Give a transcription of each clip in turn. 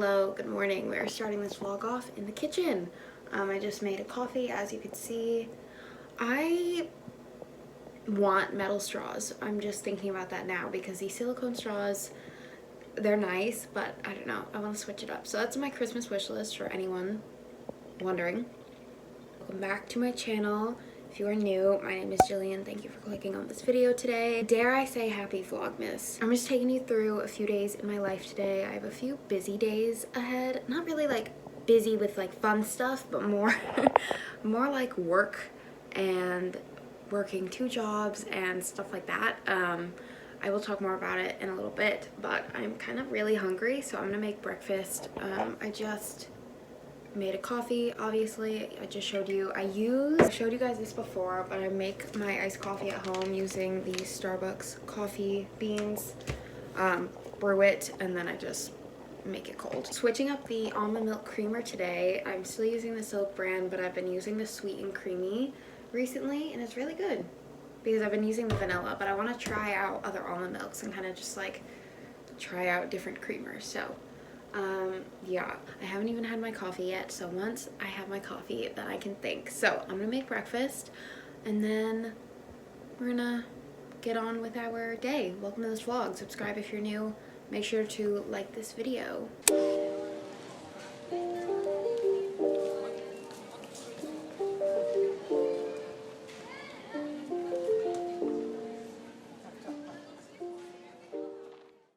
Hello, good morning. We're starting this vlog off in the kitchen. I just made a coffee, as you can see. I want metal straws. I'm just thinking about that now because these silicone straws, they're nice, but I don't know. I want to switch it up. So that's my Christmas wish list for anyone wondering. Welcome back to my channel. If you are new, my name is Jillian. Thank you for clicking on this video today. Dare I say happy Vlogmas. I'm just taking you through a few days in my life today. I have a few busy days ahead. Not really like busy with like fun stuff, but more like work and working 2 jobs and stuff like that. I will talk more about it in a little bit, but I'm kind of really hungry, so I'm gonna make breakfast. I just made a coffee, obviously. I just showed you. I showed you guys this before, but I make my iced coffee at home using these Starbucks coffee beans. Brew it, and then I just make it cold. Switching up the almond milk creamer today. I'm still using the Silk brand, but I've been using the Sweet and Creamy recently, and it's really good because I've been using the vanilla, but I want to try out other almond milks and kind of just like try out different creamers. So yeah, I haven't even had my coffee yet, so once I have my coffee, then I can think. So I'm gonna make breakfast, and then we're gonna get on with our day. Welcome to this vlog. Subscribe if you're new. Make sure to like this video.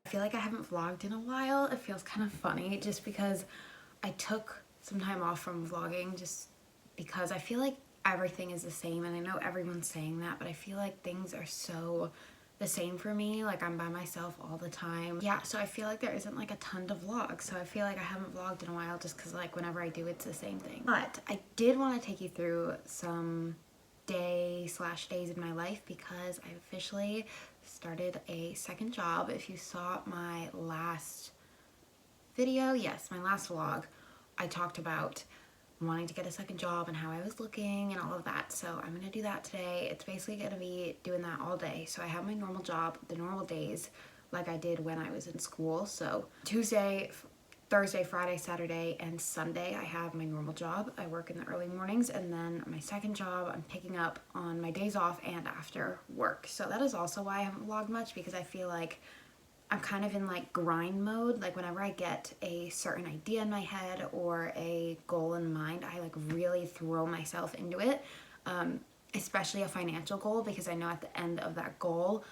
I feel like I haven't vlogged in a while. It feels kind of funny just because I took some time off from vlogging just because I feel like everything is the same, and I know everyone's saying that, but I feel like things are so the same for me. Like I'm by myself all the time. Yeah, so I feel like there isn't like a ton to vlog. So I feel like I haven't vlogged in a while just because like whenever I do, it's the same thing. But I did want to take you through some days in my life because I officially started a second job. If you saw my last video, yes, my last vlog, I talked about wanting to get a second job and how I was looking and all of that. So I'm gonna do that today. It's basically gonna be doing that all day. So I have my normal job, the normal days, like I did when I was in school. So Tuesday, Thursday, Friday, Saturday, and Sunday, I have my normal job. I work in the early mornings, and then my second job I'm picking up on my days off and after work. So that is also why I haven't vlogged much, because I feel like I'm kind of in like grind mode. Like whenever I get a certain idea in my head or a goal in mind, I like really throw myself into it, especially a financial goal, because I know at the end of that goal,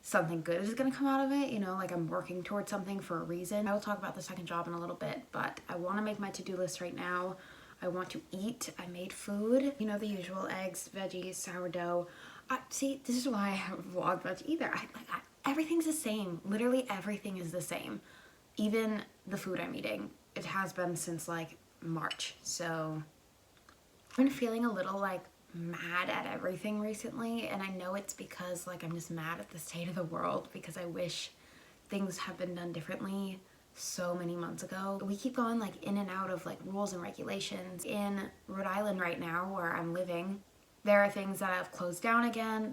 something good is gonna come out of it, you know, like I'm working towards something for a reason. I will talk about the second job in a little bit, but I wanna make my to-do list right now. I want to eat. I made food, you know, the usual eggs, veggies, sourdough. See, this is why I haven't vlogged much either. Everything's the same. Literally everything is the same. Even the food I'm eating. It has been since like March. So I've been feeling a little like mad at everything recently, and I know it's because like I'm just mad at the state of the world because I wish things have been done differently so many months ago. We keep going like in and out of like rules and regulations. In Rhode Island right now, where I'm living, there are things that have closed down again.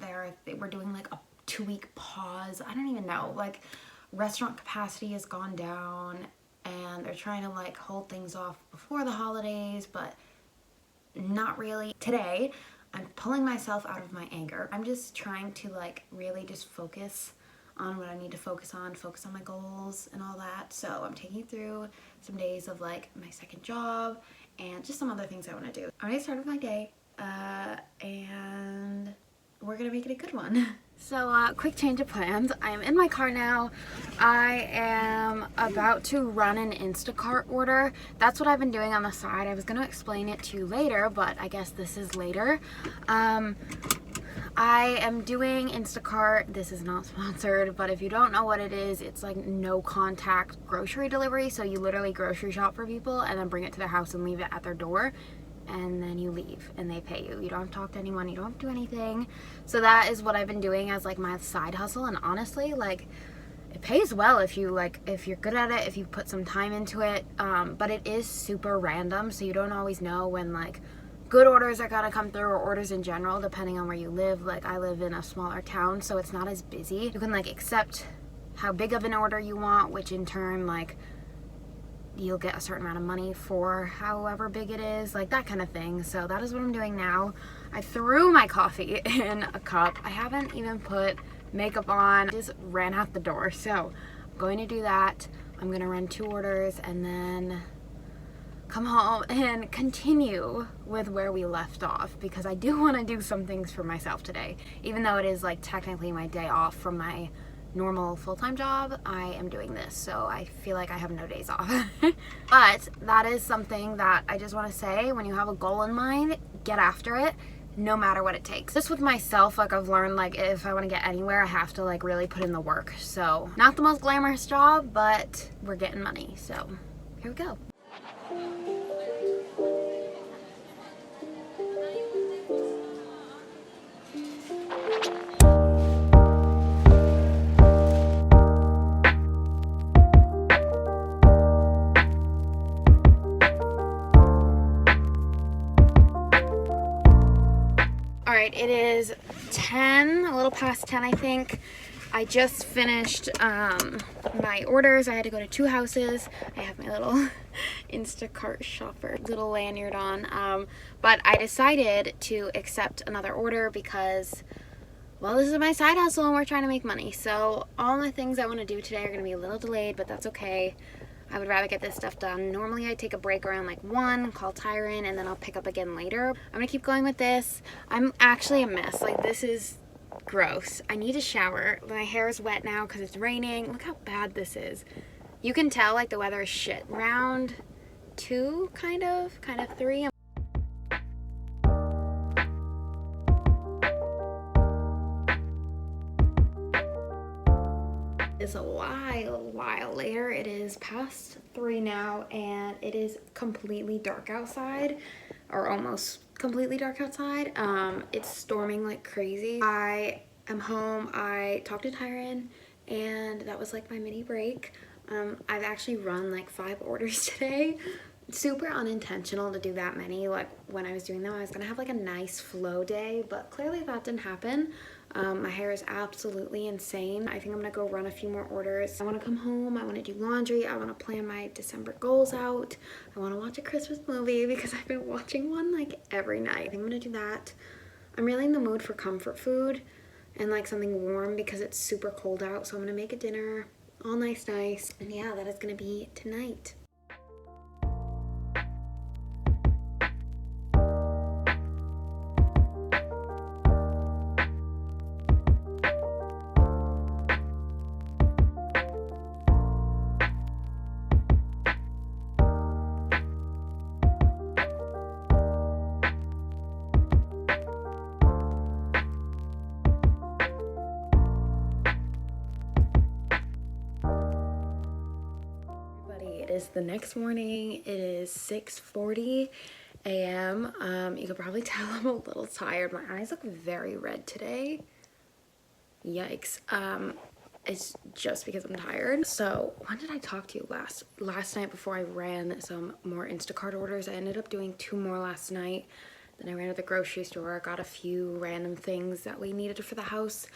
We're doing like a 2-week pause. I don't even know, like restaurant capacity has gone down, and they're trying to like hold things off before the holidays, but not really. Today I'm pulling myself out of my anger. I'm just trying to like really just focus on what I need to focus on my goals and all that. So I'm taking you through some days of like my second job and just some other things I want to do. I'm gonna start with my day, and we're gonna make it a good one. So quick change of plans. I am in my car now. I am about to run an Instacart order. That's what I've been doing on the side. I was gonna explain it to you later, but I guess this is later. I am doing Instacart. This is not sponsored, but if you don't know what it is, it's like no contact grocery delivery. So you literally grocery shop for people and then bring it to their house and leave it at their door, and then you leave and they pay you. You don't have to talk to anyone, you don't have to do anything. So that is what I've been doing as like my side hustle, and honestly, like it pays well if you're good at it, if you put some time into it, but it is super random, so you don't always know when like good orders are gonna come through, or orders in general, depending on where you live. Like I live in a smaller town, so it's not as busy. You can like accept how big of an order you want, which in turn like you'll get a certain amount of money for however big it is, like that kind of thing. So that is what I'm doing now. I threw my coffee in a cup. I haven't even put makeup on, just ran out the door. So I'm going to do that. I'm gonna run 2 orders and then come home and continue with where we left off, because I do want to do some things for myself today. Even though it is like technically my day off from my normal full-time job, I am doing this, so I feel like I have no days off. But that is something that I just want to say, when you have a goal in mind, get after it no matter what it takes. Just with myself, like I've learned, like if I want to get anywhere, I have to like really put in the work. So not the most glamorous job, but we're getting money, so here we go. Alright, it is 10, a little past 10 I think. I just finished my orders. I had to go to 2 houses. I have my little Instacart shopper little lanyard on. But I decided to accept another order because, well, this is my side hustle and we're trying to make money. So all the things I want to do today are going to be a little delayed, but that's okay. I would rather get this stuff done. Normally I take a break around like 1, call Tyron, and then I'll pick up again later. I'm gonna keep going with this. I'm actually a mess. Like, this is gross. I need a shower. My hair is wet now because it's raining. Look how bad this is. You can tell like the weather is shit. Round 2, kind of 3. It's a while later. It is past 3 now and it is completely dark outside, or almost completely dark outside. It's storming like crazy. I am home. I talked to Tyron and that was like my mini break. I've actually run like 5 orders today. Super unintentional to do that many. Like when I was doing them, I was gonna have like a nice flow day, but clearly that didn't happen. My hair is absolutely insane. I think I'm gonna go run a few more orders. I wanna come home, I wanna do laundry, I wanna plan my December goals out. I wanna watch a Christmas movie because I've been watching one like every night. I think I'm gonna do that. I'm really in the mood for comfort food and like something warm because it's super cold out. So I'm gonna make a dinner, all nice. And yeah, that is gonna be tonight. It is the next morning. It is 6:40 a.m. You could probably tell I'm a little tired. My eyes look very red today. Yikes. It's just because I'm tired. So when did I talk to you last night before I ran some more Instacart orders? I ended up doing 2 more last night. Then I ran to the grocery store, got a few random things that we needed for the house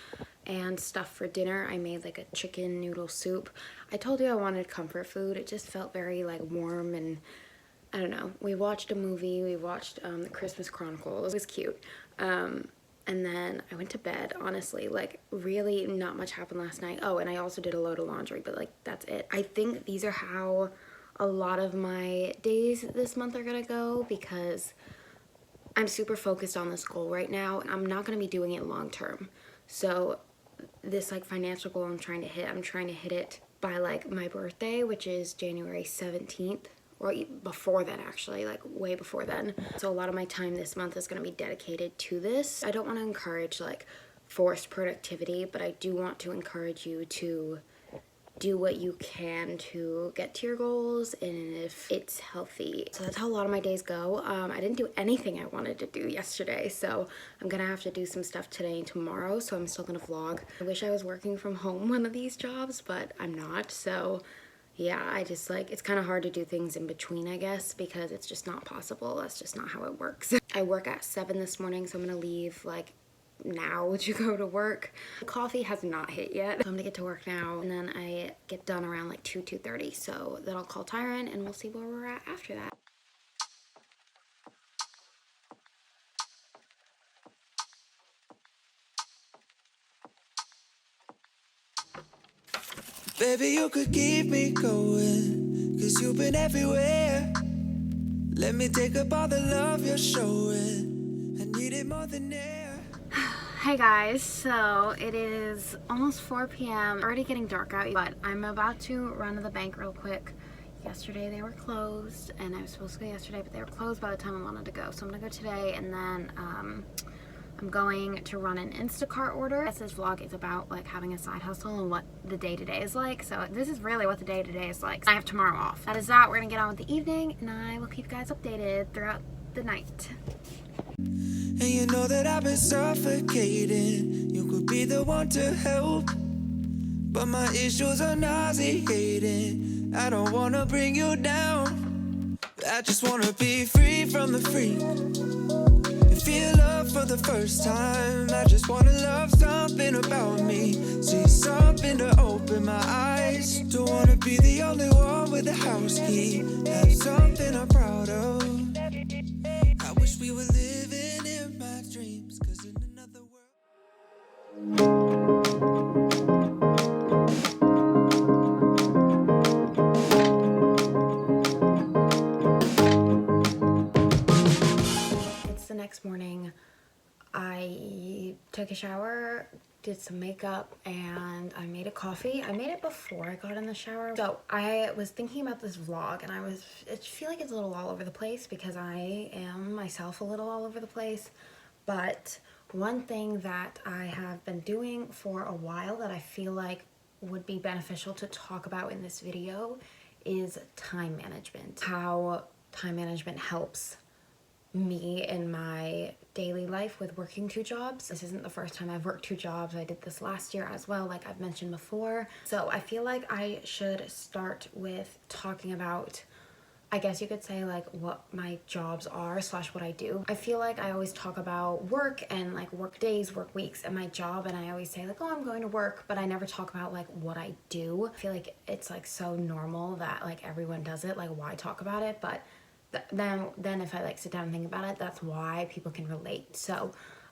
and stuff for dinner. I made like a chicken noodle soup. I told you I wanted comfort food. It just felt very like warm, and I don't know. We watched a movie. We watched the Christmas Chronicles. It was cute. And then I went to bed, honestly. Like, really not much happened last night. Oh, and I also did a load of laundry, but like that's it. I think these are how a lot of my days this month are gonna go, because I'm super focused on this goal right now. I'm not gonna be doing it long term. So this like financial goal I'm trying to hit it by like my birthday, which is January 17th, or before then actually, like way before then. So a lot of my time this month is gonna be dedicated to this. I don't wanna encourage like forced productivity, but I do want to encourage you to do what you can to get to your goals, and if it's healthy. So that's how a lot of my days go. I didn't do anything I wanted to do yesterday, so I'm gonna have to do some stuff today and tomorrow, so I'm still gonna vlog. I wish I was working from home one of these jobs, but I'm not. So yeah, I just like, it's kind of hard to do things in between, I guess, because it's just not possible. That's just not how it works. I work at 7 this morning, so I'm gonna leave like now to go to work. The coffee has not hit yet. So I'm gonna get to work now, and then I get done around like 2:30. So then I'll call Tyron and we'll see where we're at after that. Baby, you could keep me going, 'cause you've been everywhere. Let me take up all the love you're showing. I need it more than air. Hey guys, so it is almost 4 p.m. Already getting dark out, but I'm about to run to the bank real quick. Yesterday they were closed, and I was supposed to go yesterday, but they were closed by the time I wanted to go. So I'm gonna go today, and then I'm going to run an Instacart order. This vlog is about like having a side hustle and what the day-to-day is like. So this is really what the day-to-day is like. I have tomorrow off. That is that. We're gonna get on with the evening, and I will keep you guys updated throughout the night. And you know that I've been suffocating. You could be the one to help, but my issues are nauseating. I don't wanna bring you down. I just wanna be free from the freak and feel love for the first time. I just wanna love something about me, see something to open my eyes. Don't wanna be the only one with a house key, have something I'm proud of. I wish we were living in my dreams, 'cause in another world. It's the next morning. I took a shower, did some makeup, and I made a coffee. I made it before I got in the shower. So I was thinking about this vlog, and I feel like it's a little all over the place because I am myself a little all over the place. But one thing that I have been doing for a while that I feel like would be beneficial to talk about in this video is time management. How time management helps me in my daily life with working 2 jobs. This isn't the first time I've worked 2 jobs. I did this last year as well, like I've mentioned before. So I feel like I should start with talking about, I guess you could say, like what my jobs are / what I do. I feel like I always talk about work and like work days, work weeks, and my job, and I always say like, oh, I'm going to work, but I never talk about like what I do. I feel like it's like so normal that like everyone does it, like why talk about it? But then if I like sit down and think about it, that's why people can relate. So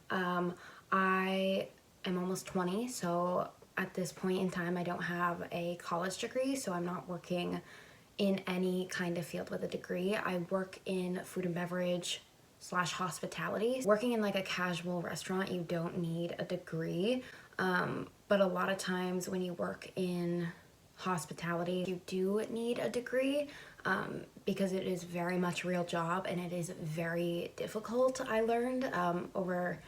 I am almost 20, so at this point in time I don't have a college degree, so I'm not working in any kind of field with a degree. I work in food and beverage / hospitality. Working in like a casual restaurant, you don't need a degree, but a lot of times when you work in hospitality, you do need a degree, because it is very much a real job and it is very difficult. I learned over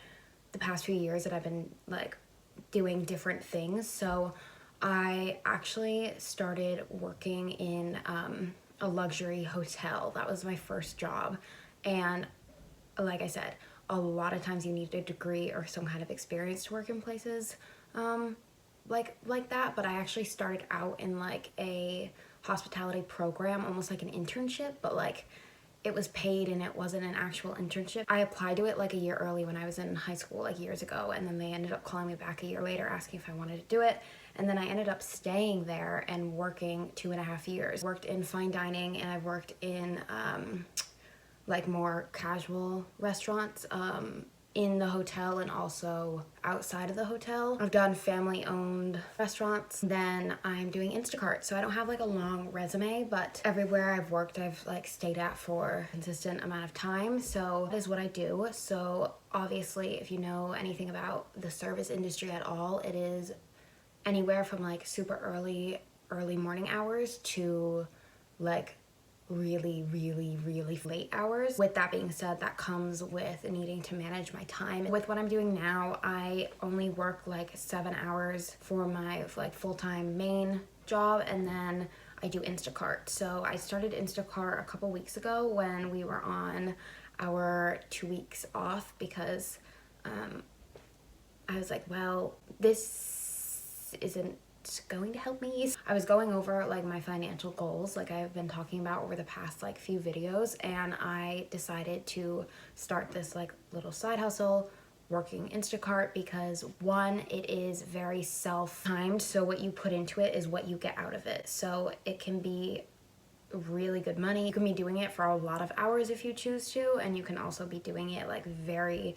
the past few years that I've been like doing different things. So I actually started working in a luxury hotel. That was my first job, and like I said, a lot of times you need a degree or some kind of experience to work in places like that. But I actually started out in like a hospitality program, almost like an internship, but like it was paid and it wasn't an actual internship. I applied to it like a year early when I was in high school, like years ago, and then they ended up calling me back a year later asking if I wanted to do it. And then I ended up staying there and working 2.5 years. Worked in fine dining, and I've worked in like more casual restaurants in the hotel and also outside of the hotel. I've done family-owned restaurants. Then I'm doing Instacart, so I don't have like a long resume, but everywhere I've worked I've like stayed at for a consistent amount of time. So that is what I do. So obviously if you know anything about the service industry at all, it is anywhere from like super early morning hours to like really late hours. With that being said, that comes with needing to manage my time. With what I'm doing now, I only work like 7 hours for my like full-time main job, and then I do Instacart. So I started Instacart a couple weeks ago when we were on our 2 weeks off, because I was like, well, this isn't going to help me. I was going over like my financial goals like I've been talking about over the past like few videos, and I decided to start this like little side hustle working Instacart because one, it is very self-timed, so what you put into it is what you get out of it. So it can be really good money. You can be doing it for a lot of hours if you choose to, and you can also be doing it like very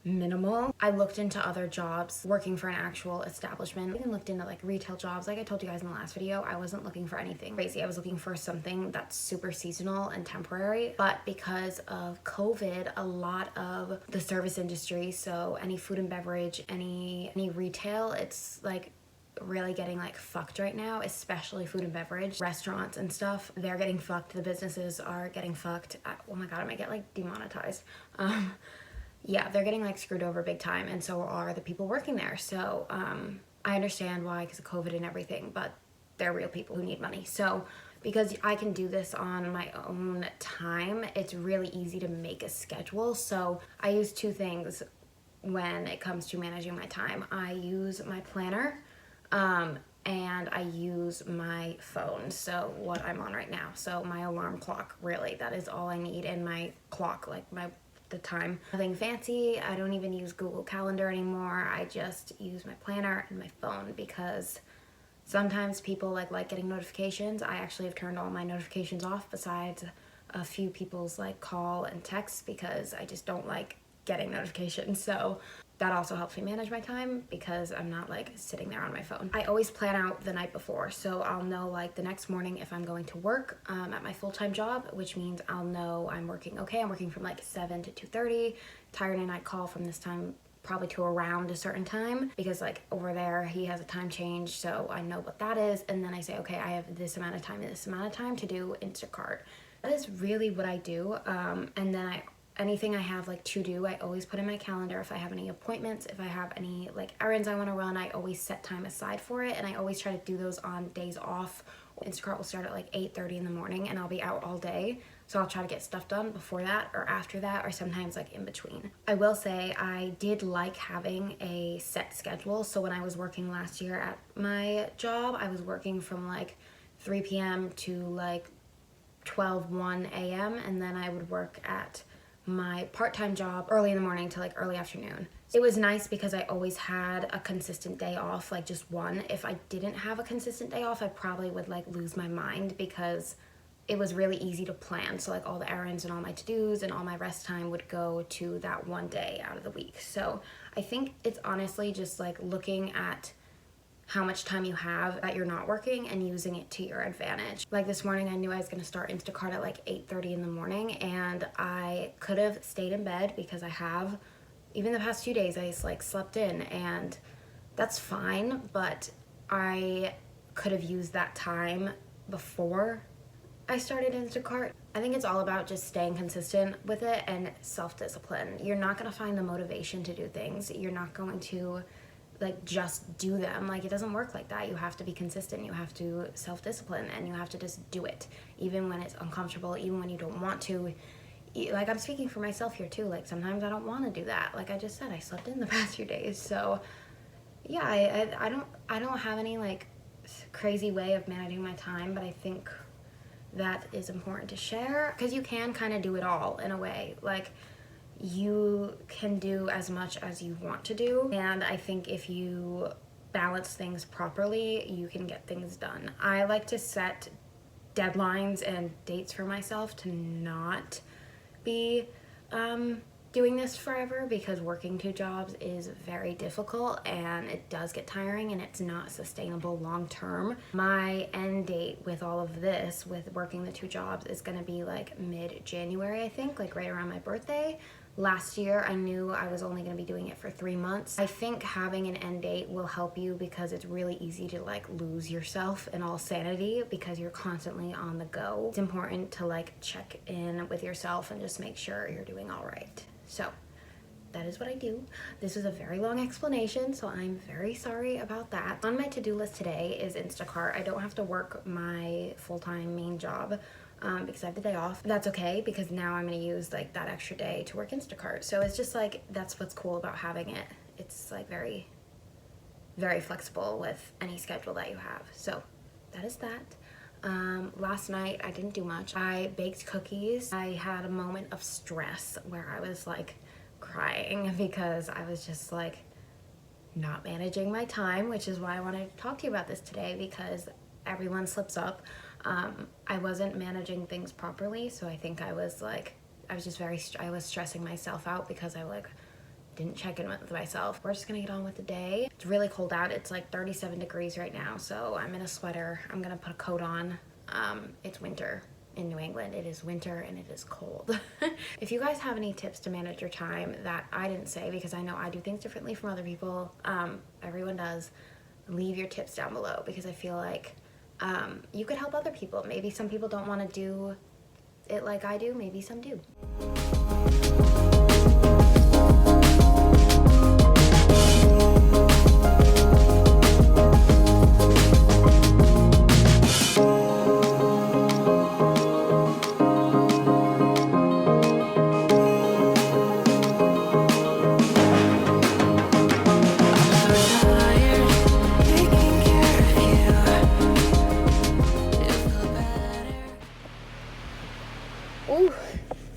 minimal. I looked into other jobs working for an actual establishment. I even looked into like retail jobs. Like I told you guys in the last video, I wasn't looking for anything crazy. I was looking for something that's super seasonal and temporary. But because of COVID, a lot of the service industry, so any food and beverage, any retail, it's like really getting like fucked right now, especially food and beverage, restaurants and stuff. They're getting fucked. The businesses are getting fucked. Oh my god, I might get like demonetized. Yeah, they're getting like screwed over big time, and so are the people working there. So I understand why, because of COVID and everything, but they're real people who need money. So because I can do this on my own time, it's really easy to make a schedule. So I use two things when it comes to managing my time. I use my planner and I use my phone, so what I'm on right now. So my alarm clock, really, that is all I need, and my clock, like the time. Nothing fancy. I don't even use Google Calendar anymore. I just use my planner and my phone, because sometimes people like getting notifications. I actually have turned all my notifications off, besides a few people's like call and text, because I just don't like getting notifications. So that also helps me manage my time, because I'm not like sitting there on my phone. I always plan out the night before, so I'll know like the next morning if I'm going to work at my full-time job, which means I'll know I'm working okay. I'm working from like 7 to 2:30. Tyron and I call from this time probably to around a certain time, because like over there he has a time change, so I know what that is. And then I say, okay, I have this amount of time and this amount of time to do Instacart. That is really what I do. And then anything I have like to do, I always put in my calendar. If I have any appointments, if I have any like errands I want to run, I always set time aside for it, and I always try to do those on days off. Instacart will start at like 8:30 in the morning, and I'll be out all day, so I'll try to get stuff done before that or after that, or sometimes like in between. I will say I did like having a set schedule. So when I was working last year at my job, I was working from like 3 p.m. to like 1 a.m. and then I would work at my part-time job early in the morning to like early afternoon. It was nice because I always had a consistent day off, like just one. If I didn't have a consistent day off, I probably would like lose my mind, because it was really easy to plan. So like all the errands and all my to-dos and all my rest time would go to that one day out of the week. So I think it's honestly just like looking at how much time you have that you're not working and using it to your advantage. Like this morning, I knew I was gonna start Instacart at like 8:30 in the morning, and I could have stayed in bed, because I have, even the past 2 days, I just like slept in, and that's fine, but I could have used that time before I started Instacart. I think it's all about just staying consistent with it and self-discipline. You're not gonna find the motivation to do things. You're not going to like just do them. Like, it doesn't work like that. You have to be consistent. You have to self-discipline, and you have to just do it, even when it's uncomfortable, even when you don't want to. Like, I'm speaking for myself here too. Like, sometimes I don't want to do that. Like I just said, I slept in the past few days. So yeah, I don't have any like crazy way of managing my time, but I think that is important to share, because you can kind of do it all in a way. Like, you can do as much as you want to do, and I think if you balance things properly, you can get things done. I like to set deadlines and dates for myself to not be doing this forever, because working 2 jobs is very difficult and it does get tiring and it's not sustainable long term. My end date with all of this, with working the 2 jobs, is gonna be like mid-January, I think, like right around my birthday. Last year, I knew I was only going to be doing it for 3 months. I think having an end date will help you, because it's really easy to like lose yourself in all sanity, because you're constantly on the go. It's important to like check in with yourself and just make sure you're doing all right. So that is what I do. This was a very long explanation, so I'm very sorry about that. On my to-do list today is Instacart. I don't have to work my full-time main job, because I have the day off. That's okay, because now I'm gonna use like that extra day to work Instacart. So it's just like, that's what's cool about having it. It's like very, very flexible with any schedule that you have. So that is that. Last night I didn't do much. I baked cookies. I had a moment of stress where I was like crying because I was just like not managing my time, which is why I wanted to talk to you about this today, because everyone slips up. I wasn't managing things properly, so I think I was stressing myself out because I didn't check in with myself. We're just gonna get on with the day. It's really cold out. It's like 37 degrees right now, so I'm in a sweater. I'm gonna put a coat on. It's winter in New England. It is winter and it is cold. If you guys have any tips to manage your time that I didn't say, because I know I do things differently from other people, everyone does, leave your tips down below, because I feel like you could help other people. Maybe some people don't want to do it like I do, maybe some do. Ooh,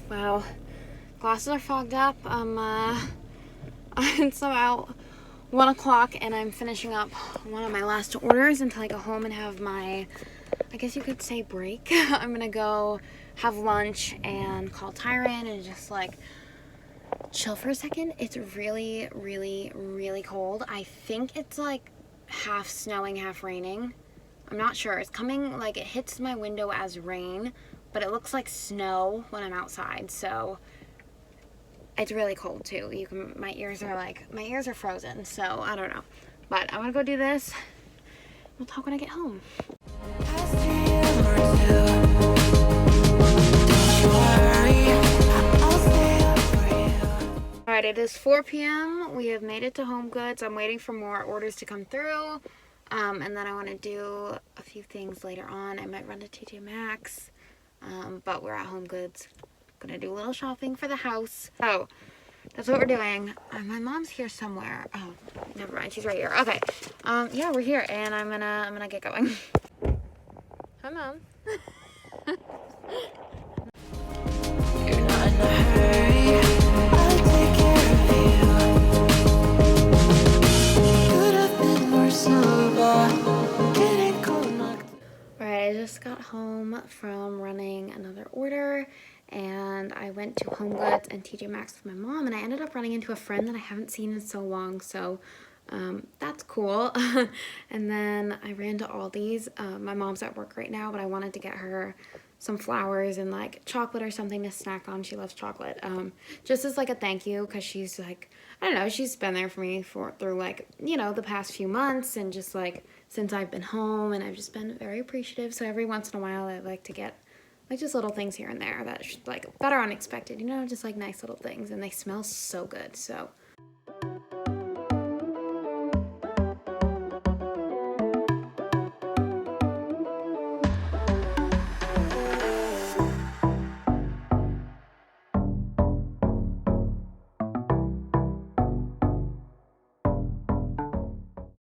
wow. Glasses are fogged up. It's about 1 o'clock and I'm finishing up one of my last orders until I go home and have my, I guess you could say, break. I'm gonna go have lunch and call Tyron and just like chill for a second. It's really, really, really cold. I think it's like half snowing, half raining. I'm not sure. It's coming, like, it hits my window as rain, but it looks like snow when I'm outside, so it's really cold too. My ears are frozen, so I don't know. But I'm gonna go do this. We'll talk when I get home. Alright, it is 4 p.m. We have made it to Home Goods. I'm waiting for more orders to come through. And then I want to do a few things later on. I might run to TJ Maxx. But we're at Home Goods. Gonna do a little shopping for the house. So that's what we're doing. My mom's here somewhere. Oh, never mind. She's right here. Okay. Yeah, we're here, and I'm gonna get going. Hi, Mom. You're not in a hurry. I'll take care of you. Could have been more sober. Getting cold knocked. Alright, I just got home from running another order, and I went to Home Goods and TJ Maxx with my mom, and I ended up running into a friend that I haven't seen in so long, so that's cool. And then I ran to Aldi's. My mom's at work right now, but I wanted to get her some flowers and like chocolate or something to snack on. She loves chocolate. Just as like a thank you, because she's like, I don't know, she's been there for me through like, you know, the past few months, and just like since I've been home, and I've just been very appreciative. So every once in a while I like to get like just little things here and there that are unexpected, you know, just like nice little things, and they smell so good. So